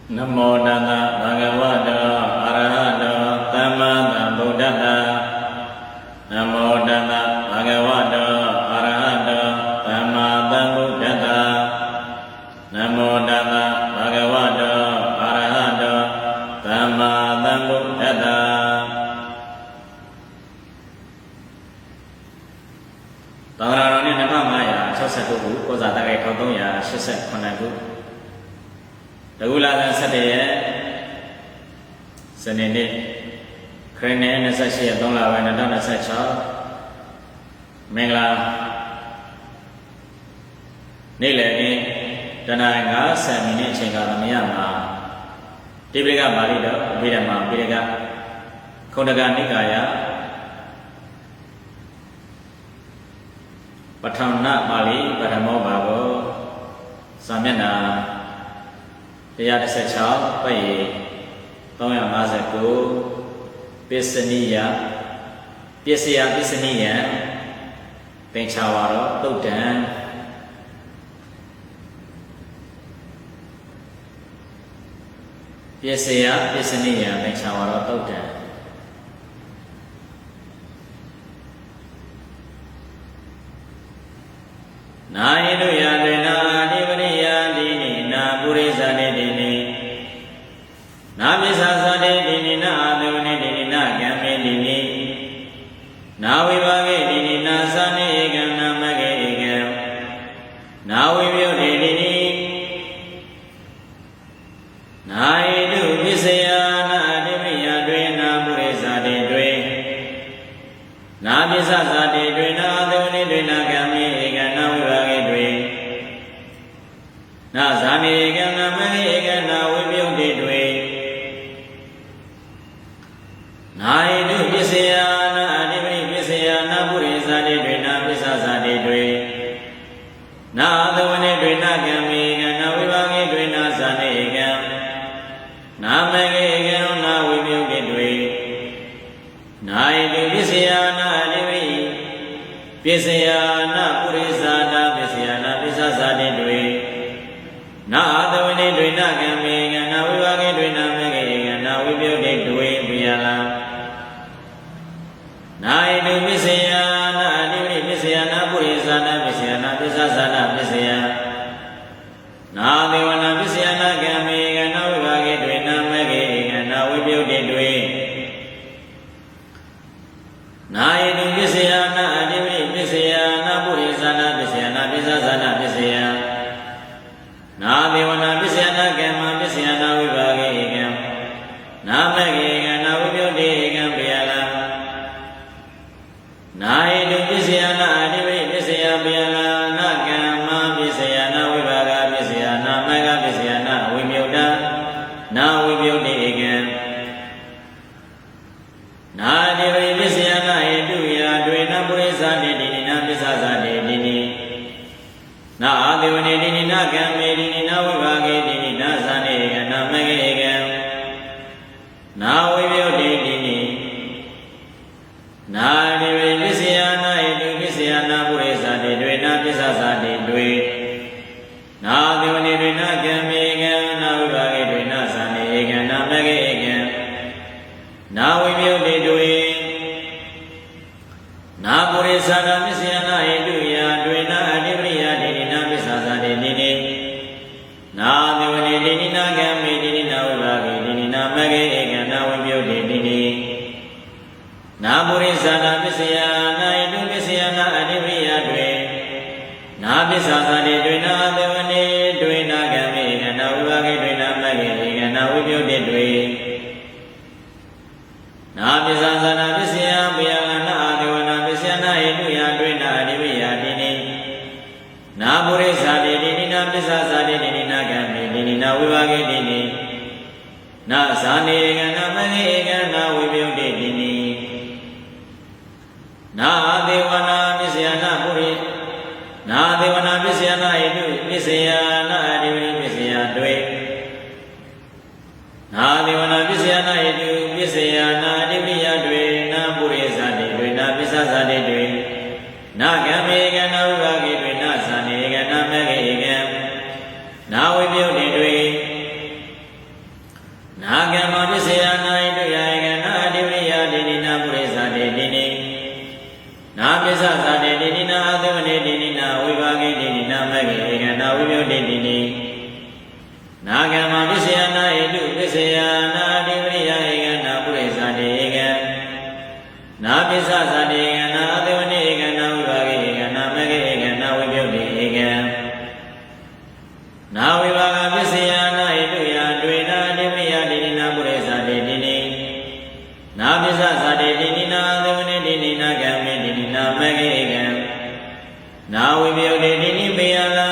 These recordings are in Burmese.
Namo Tassa Bhagavato Arahato Samma Sambuddhassa Namo Tassa Bhagavato Arahato Samma Sambuddhassa Namo Tassa Bhagavato Arahato Samma Sambuddhassa Tawara ni nama maya 62ခုကိုဇာတကေ1389ခုတကူလာတဲ့7ရက်စနေနေ့ခရစ်နှစ်28ရက်3လပိုင်း2026မင်္ဂလာနေ့လည်ခင်းတနင်္ဂနွေ50မိနစ်အချိန်ကာလမရမှာတိပိဋကပါဠိတော်အဘိဓမ္မာပိဋကခုဏကနိကာယပဋ္ဌာန်းပါဠိပထမောဘာဝစာမျက်နှာ116ပတ်ရေ359ပစ္စနိယပစ္စယပစ္စနိယသင်္ချာဝါရောတုတ်တံပစ္စယပစ္စနိယသင်္ချာဝါရောတုတ်တံနာယိတုယတေနာအဓိပရိယာတိနိနာပုရိသနေတိနိနာပိသသတေတိနိနာအာသဝနေတိနိနာကံမေတိနိနာဝိဘာဂေတိနိနာသနေဧကံနာမဂေဧကံနာဝိပယုတေတိနိနာယိတုပစ္စယနာအဓိပရိယာတွင်နာပုရိသတေတွင်နာပိသသတေတွင်နာအာသဝနေတွင်နာကံမေဧကံနာဝိဘာဂေတွင်နာဇာနေကံနာမဂေဧကံနာဝိပယုတေတွင်နာယိတုပစ္စယနာအဓိပတိပစ္စယနာပုရိသတေတွင်နာပစ္စသတေတွင်နာသဝနေတွင်နာကံမေကံနာဝိဘာဂေတွင်နာဇာနေကံနာမဂေကံနာဝိပယုတေတွင်နာယိတုပစ္စယနာအဓိပတိပစ္စယနာပုရိသနာပစ္စယနာပစ္စသတေတွင်နာသဝနေတွင်နာကံမေကံနာဝိဘာဂေတွင်နာမဂေကံနာဝိပယုတေတွင်ပိယလာနာယိတုပစ္စယနာအဓိပတိပစ္စယနာပုရိသနာပစ္စယနာပစ္စသနာပစ္စယနာဒေဝနာပစ္စယနာကံမေကံနာဝိဘာဂေတွင်နာမဂေကံနာဝိပယုတေတွင်နာယိတုပစ္စယနာအဓိပတိပစ္စယနာပုရိသနာပစ္စယနာပစ္စသနာပစ္စယနာဒေဝနာပစ္စယနာကမ္မပစ္စယနာဝိဘာဂေကံနာမဂေကံနာဝိပယုတေကံပိယလာနာယိတုပစ္စယနာအဓိပတိပစ္စယပိယလာနာကမ္မပစ္စယနာဝိဘာဂပစ္စယနာမဂပစ္စယနာဝိမြုတ္တနာဝိပယုတေကံနာအဓိပတိပစ္စယနာဟေတုယာတွင်နာပုရိသတေတိနိနာပစ္စသတေတိနိနာအာသေဝနေတိနိနာကံမေတိနိနာဝိဘာဂေတိနိနာသနေကံနာမဂေကံနာဝိပယုတေတိနိနာအဓိပတိပစ္စယနာဟေတုပစ္စယနာပုရိသတေတွင်နာပစ္စသတေတွင်နာသေဝနေတွင်နာကံမေကံနာဝိဘာဂေတွင်နာသနေကံနာမဂေကံနာဝိပယုတေတွင်နာပုရိသနာပစ္စယနာဟေတုယာတွင်နာအဓိပတိယတေနိနာပစ္စသတေနိနိနာသေဝနေတိနိနာကံမေတိနိနာဝိဘာဂေတိနိနာမဂေဧကံနာဝိပယုတေနိနိနာပုရိသနာပစ္စယနာဟေတုပစ္စယနာအဓိပတိယတွင်နာပစ္စသတေတွင်နာသေဝနေတွင်နာကံမေဧကံနာဝိဘာဂေတွင်နာမဂေဧကံနာဝိပယုတေတွင်နာပစ္စသနာပစ္စယပိယလာနာအာဒေဝနာပစ္စယနာဟေတုယာတွင်နာအဓိပတိယတိနိနာပုရိသတေတိနိနာပစ္စသတေတိနိနာကံမေတိနိနာဝိဘာဂေတိနိနာဇာနေကံနာမဂေကံနာဝိပယုတေတိနိနာဒေဝနာပစ္စယနာပုရိနာဒေဝနာပစ္စယနာဟေတုပစ္စယနာအဓိပတိပစ္စယတွင်နာဒေဝနာပစ္စယနာဟေတုပစ္စယနာအဓိပတိယတွင်နာပုရိသတေတွင်နာပစ္စသတေတွင်နာကံမေကံနာဝိဘာဂေတွင်နာသနေကံနာမဂေကံနာဝိပယုတေတွင် နာကမ္မပစ္စယနာဣတုပစ္စယနာအဓိပရိယဧကနာပုရိသတေဧကနာပစ္စသတေဧကနာအသေဝနေဧကနာဝိဘာဂေဧကနာမဂေဧကနာဝိပယုတ်တေဧကနာဝိဘာဂပစ္စယနာဣတုယတွေ့နာအဓိပရိယတိနိနာပုရိသတေတိနိနာပစ္စသတေတိနိနာအသေဝနေတိနိနာကံမေတိနိနာမဂေဧကနာဝိပယုတ်တေတိနိပေယလံ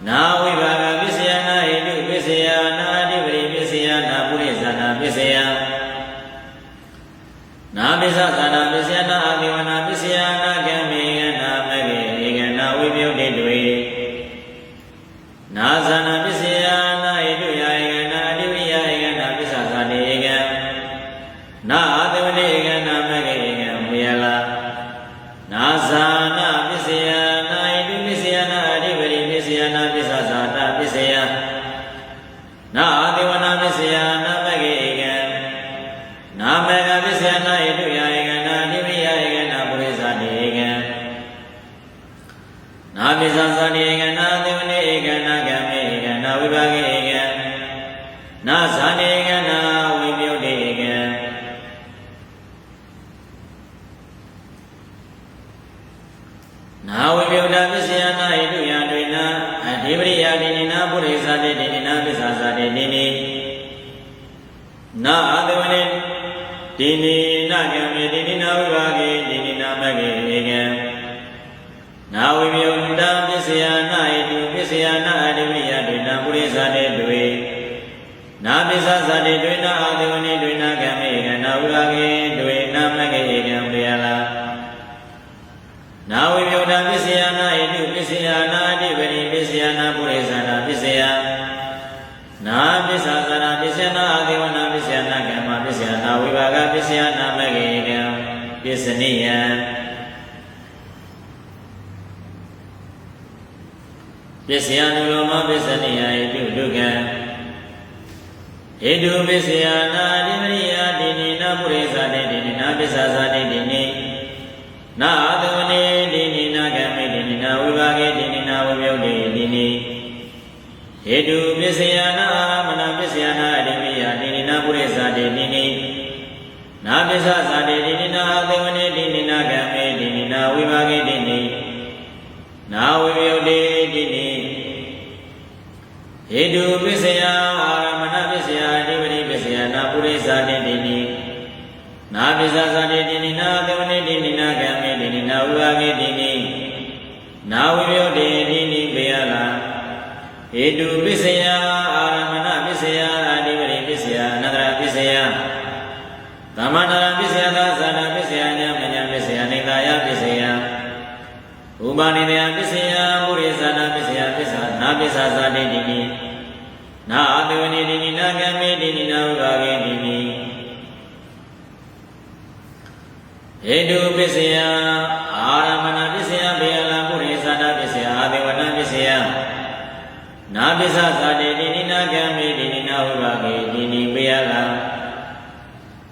နာဝိဘာဂပစ္စယနာဣတုပစ္စယနာအဓိပရိပစ္စယနာပုရိသနာပစ္စယနာပစ္စသနာပစ္စယနာအသေဝနာပစ္စယနာကံမေကနာမဂေဧကနာဝိပယုတ်တေတွေနာဇာနာပစ္စယနာဣတုယဧကနာအဓိပရိယဧကနာပစ္စသတေဧကနာအသေဝနေဧကနာမဂေဧကမေယလာနာဇာနာပစ္စယနာဣတုပစ္စယနာအဓိပရိပစ္စယနာပစ္စသတာပစ္စယနာအသေဝနာပစ္စယနာမဂေဧကနာမဂပစ္စယနာဣတုယဧကနာအဓိပရိယဧကနာပုရိသတေဧကနာပစ္စသတေဧကနာအသေဝနေဧကနာကံမေဧကနာဝိဘာဂေဧကနာဇာနေဧကနာဝိပယုတ်တေဧကနာဝိပယုတ်တာပစ္စယနာဣတုယတွေ့နာအဓိပရိယတိနိနာပုရိသတေတိနိနာပစ္စသတေတိနိနာအသေဝနေတိနိနာကံမေတိနိနာဝိဘာဂေတိနိနာမဂေဧကံနာဝိပယုတ်တာပစ္စယနာဣတုပစ္စယနာအဓိပရိယတွေ့နာပုရိသတေတွေ့နာပစ္စသတေတွေ့နာအသေဝနေတွေ့နာကံမေဧကံနာဝိဘာဂေတွေ့နာမဂေဧကံပေယလာနာဝိပယုတ်တာပစ္စယနာဣတုပစ္စယနာအဓိပရိပစ္စယနာပုရိသနာပစ္စယနာပစ္စသနာပစ္စယနာအသေဝနာပစ္စယနာကမ္မပစ္စယနာဝိဘာဂပစ္စယနာမဂေကံပစ္စနိယံပစ္စယနုလောမပစ္စနိယဣတုဒုက္ခံဣတုပစ္စယနာအဓိပရိယတိနိနာပုရိသတေတိနိနာပစ္စသတေတိနိနာအသေဝနေတိနိနာကံမေတိနိနာဝိဘာဂေတိနိနာဝိပယုတ်တေတိနိဟေတုပစ္စယနာအာရမဏပစ္စယနာအဓိပရိယတိနိနာပုရိသတေတိနိနာပစ္စသတေတိနိနာအသေဝနေတိနိနာကံမေတိနိနာဝိဘာဂေတိနိနာဝိပယုတ်တေတိနိဟေတုပစ္စယအာရမဏပစ္စယအဓိပရိပစ္စယနာပုရိသတေတိနိနာပစ္စသတေတိနိနာအသေဝနေတိနိနာကံမေတိနိနာဝိဘာဂေတိနိနာဝိပယုတ်တေတိနိပေယလာဟေတုပစ္စယအာရမဏပစ္စယအဓိပရိပစ္စယအနတ္တရပစ္စယသမ္မာနာပစ္စယသာသနာပစ္စယညာမညာပစ္စယနေကာယပစ္စယဥပါနိတယပစ္စယပုရိသနာပစ္စယပစ္စနာပစ္စသတေတိနိနာအသေဝနေတိနိနာကံမေတိနိနာဝိဘာဂေတိနိဟေတုပစ္စယအာရမဏပစ္စယဘေယလပုရိသနာပစ္စယအသေဝနာပစ္စယနာပစ္စသတေတိနိနာကံမေတိနိနာဝိဘာဂေတိနိပေယလံ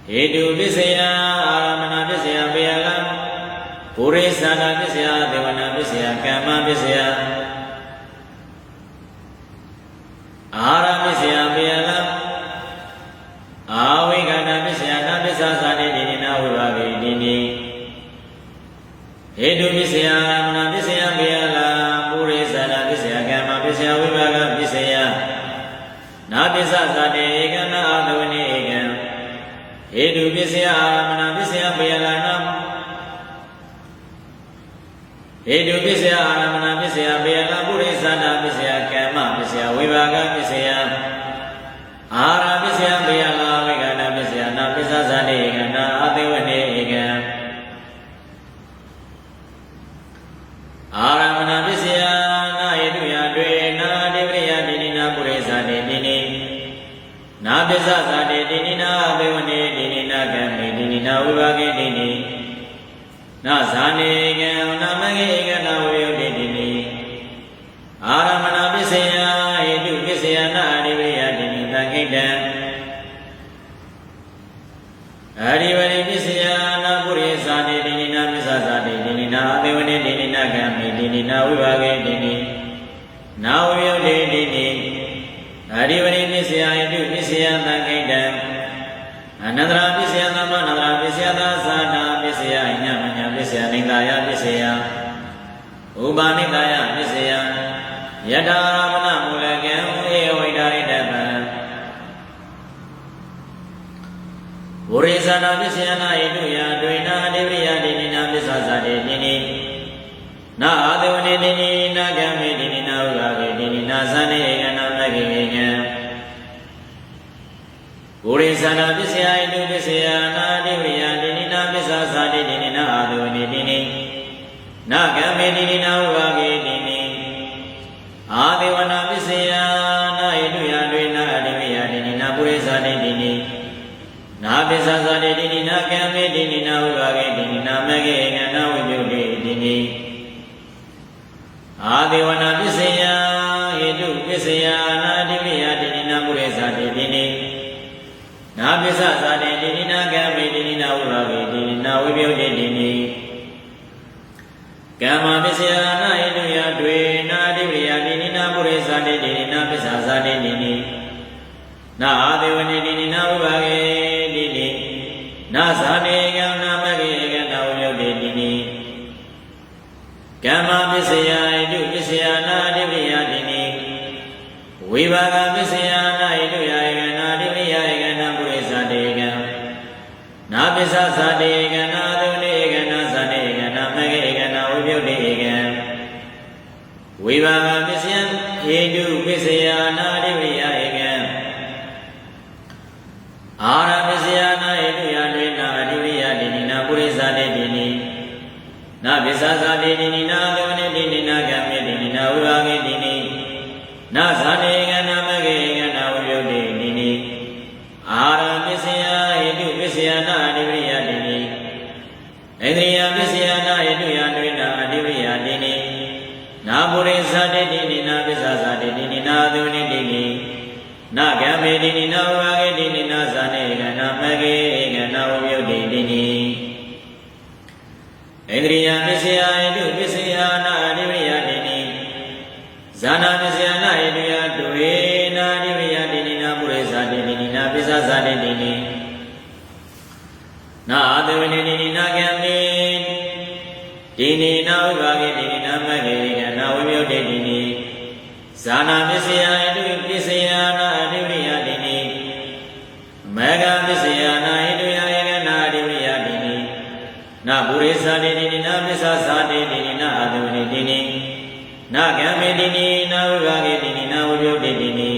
ဟေတုပစ္စယအာရမဏပစ္စယဘေယလံပုရိသနာပစ္စယအသေဝနာပစ္စယကမ္မပစ္စယအာရပစ္စယဘေယလံအာဝိကနာပစ္စယနာပစ္စသတေတိနိနာဝိဘာဂေတိနိဟေတုပစ္စယအာရမဏပစ္စယဘေယလံပုရိသနာပစ္စယကမ္မပစ္စယဝိဘာဂပစ္စယနာပစ္စသတေဧကနာအသေဝနေဧကံဟေတုပစ္စယအာရမဏပစ္စယဘေယလံနာဟေတုပစ္စယအာရမဏပစ္စယဘေယလံပုရိသနာပစ္စယကမ္မပစ္စယဝိဘာဂပစ္စယအာရပစ္စယဘေယလံဝိကနာပစ္စယနာပစ္စသတေဧကနာအသေဝနေဧကံအာရမဏပစ္စယနာဣတုယတွေ့နာအဓိပရိယတိနိနာပုရိသတေတိနိနာပစ္စသတေတိနိနာအသေဝနေတိနိနာကံမေတိနိနာဝိဘာဂေတိနိနာဇာနေကံနာမဂေဧကနာဝိယုတ်တေတိနိအာရမဏပစ္စယဟေတုပစ္စယနာအဓိပရိယတိနိသံခိတံအဓိပရိပစ္စယနာပုရိသတေတိနိနာပစ္စသတေတိနိနာအသေဝနေတိနိနာကံမေတိနိနာဝိဘာဂေတိနိနာဝိယုတ်တေတိနိ အာဒီဝရိပစ္စယဣတုပစ္စယသကိတံအနန္တရာပစ္စယသမနန္တရာပစ္စယသာသာနာပစ္စယညမညာပစ္စယနိကာယပစ္စယဥပါနိကာယပစ္စယယထာရမဏမူလကံဧဝိဒာဣတပံဝရိဇာနာပစ္စယနာဣတုယဒွေနာအတိပရိယဒိနိနာပစ္ဆာဇာတိနိနိနာအာသဝနေနိနိနာကံမေနိနိနာဥပါကေနိနိနာဇာနေဧကနာမဂ္ဂေဧကံဝရိဇာနာပစ္စယဣတုပစ္စယနာအတိပရိယဒိနိနာပစ္ဆာဇာတိနိနိနာအာသဝနေနိနိနာကံမေနိနိနာဥပါကေနိနိအာသေဝနာပစ္စယနာဣတုယဒွေနာအတိပရိယဒိနိနာပုရိဇာတိနိနိနာပစ္ဆာဇာတိတိနိနာကံမေတိနိနာဝိဘာဂေတိနိနာမဂေကနာဝိပယုတိတိနိအာဒေဝနာပစ္စယဟေတုပစ္စယနာတိပိယတိနိနာပုရိဇာတိတိနိနာပစ္ဆာဇာတိတိနိနာကံမေတိနိနာဝိဘာဂေတိနိနာဝိပယုတိတိနိကမ္မပစ္စယနာဟေတုယဒွေနာတိပိယတိနိနာပုရိဇာတိတိနိနာပစ္ဆာဇာတိတိနိနာအာဒေဝနေတိနိနာဝိဘာဂေနာဇာနေကံနာမဂေကနာဝိယုတေတိနိကမ္မပစ္စယဣတုပစ္စယနာအတိပရိယတိနိဝိဘာဂပစ္စယနာဣတုယဧကနာအတိပရိယဧကနာပုရိသတေကံနာပစ္ဆသတေကနာသုနေဧကနာဇာနေဧကနာမဂေဧကနာဝိယုတေဧကံဝိဘာဂပစ္စယဟေတုပစ္စယနာအတိပရိယဧကံအာရပစ္စယနာဣတုယဒွေနာအတိပရိယတိနိနာပုရိသတေတိနိနာပစ္ဆာဇာတိတိနိနာသုနေတိနိနာကံမေတိနိနာဝိဘာဂေတိနိနာဇာနေကနာမဂေကနာဝိယုတေတိနိအာရပစ္စယဟေတုပစ္စယနာအတိပရိယတိနိဣန္ဒြိယပစ္စယနာဣတုယဒွေနာအတိပရိယတိနိနာပုရိသတေတိနိနာပစ္ဆာဇာတိတိနိနာသုနေတိနိနာကံမေတိနိနာဝိဘာဂေတိနိနာဇာနေကနာမဂေကနာဝိယုတေတိနိဣန္ဒြိယပစ္စယဣတုပစ္စယနာအတိပရိယတိနိဇာနာပစ္စယနာဣတုယဒွေနာအတိပရိယတိနိနာပုရိသတေတိနိနာပစ္ဆာဇာတိတိနိနာအာသဝနေတိနိနာကံမေတိနိနာဝိဘာဂေတိနိနာမဂေကနာဝိယုတေတိနိဇာနာပစ္စယဣတုပစ္စယနာအတိပရိယတိနိမေဃပစ္စယနာဣတုယဧကနာအတိပရိယတိနိနာပုရိသတေတိနိနာပစ္ဆာဇာတိတိနိနာအာသဝနေတိနိနာကံမေတိနိနာဝိဘာဂေတိနိနာဝိယုတေတိနိ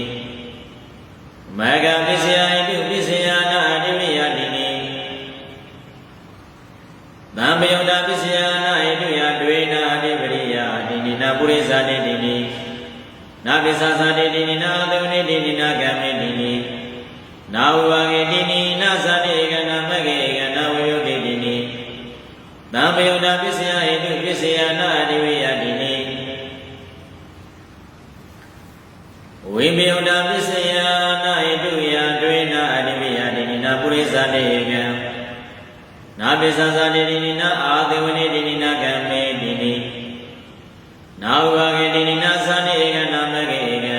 မေဃပစ္စယဣတုပစ္စယနာအတိပရိယတိနိသံဘယုဒ္ဓပစ္စယနာဣတုယဒွေနာအတိပရိယတိနိနာပုရိသတေတိနိနာပစ္ဆာဇာတိတိနိနာသုနေတိနိနာကံမေတိနိနာဝိဘာဂေတိနိနာဇာတိဧကနာမဂေဧကနာဝိယုတေတိနိသံဘယုဒ္ဓပစ္စယဟေတုပစ္စယနာအတိဝိယတိနိဝိဘယုဒ္ဓပစ္စယနာဟေတုယဒွေနာအတိဝိယတိနိနာပုရိသတေဧကံနာပစ္ဆာဇာတိတိနိနာအာသေဝနေတိနိနာကံမေတိနိနာဝိဘာဂေတိနိနာဇာနေဧကနာမဂေဧကံ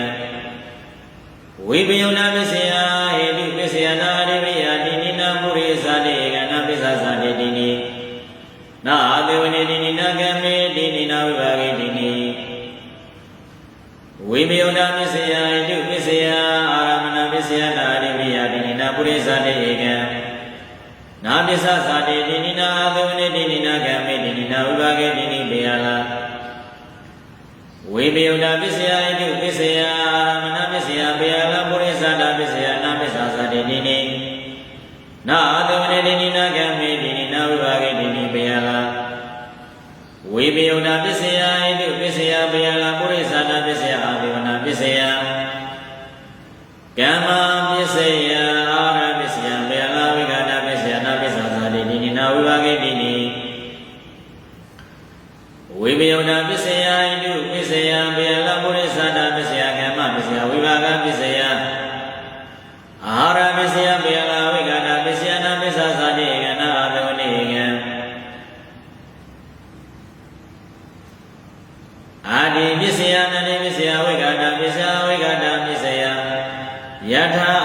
ဝိပယုဏပစ္စယဟေတုပစ္စယနာအတိပရိယတိနိနာပုရိသတေဧကနာပစ္ဆာဇာတိတိနိနာအာသေဝနေတိနိနာကံမေတိနိနာဝိဘာဂေတိနိဝိပယုဏပစ္စယဟေတုပစ္စယအာရမဏပစ္စယနာအတိပရိယတိနိနာပုရိသတေဧကံနာပစ္ဆာဇာတိတိနိနာအာသေဝနေတိနိနာကံမေတိနိနာဝိဘာဂေတိနိဘေယလာဝိပယုဒ္ဓပစ္စယဣတုပစ္စယအာရမဏပစ္စယဘေယလာပုရိသတာပစ္စယနာပစ္ဆာဇာတိတိနိနာအာသဝနေတိနိနာကံမေတိနိနာဝိဘာဂေတိနိဘေယလာဝိပယုဒ္ဓပစ္စယဣတုပစ္စယဘေယလာပုရိသတာပစ္စယအာသေဝနာပစ္စယကမ္မပစ္စယအာရပစ္စယဘေယလာဝိဂာတပစ္စယနာပစ္ဆာဇာတိတိနိနာဝိဘာဂေတိနိဝိပယုဒ္ဓပစ္စယဣတုပစ္စယဘေယလာပုရိသတာပစ္စယကမ္မပစ္စယဝိဘာဂပစ္စယအာရပစ္စယဘေယလာဝိဂာတပစ္စယနာပစ္ဆာဇာတိဧကနာအာသဝနေဧကံအာဒီပစ္စယနန္တိပစ္စယဝိဂာတပစ္စယဝိဂာတပစ္စယ ယထာ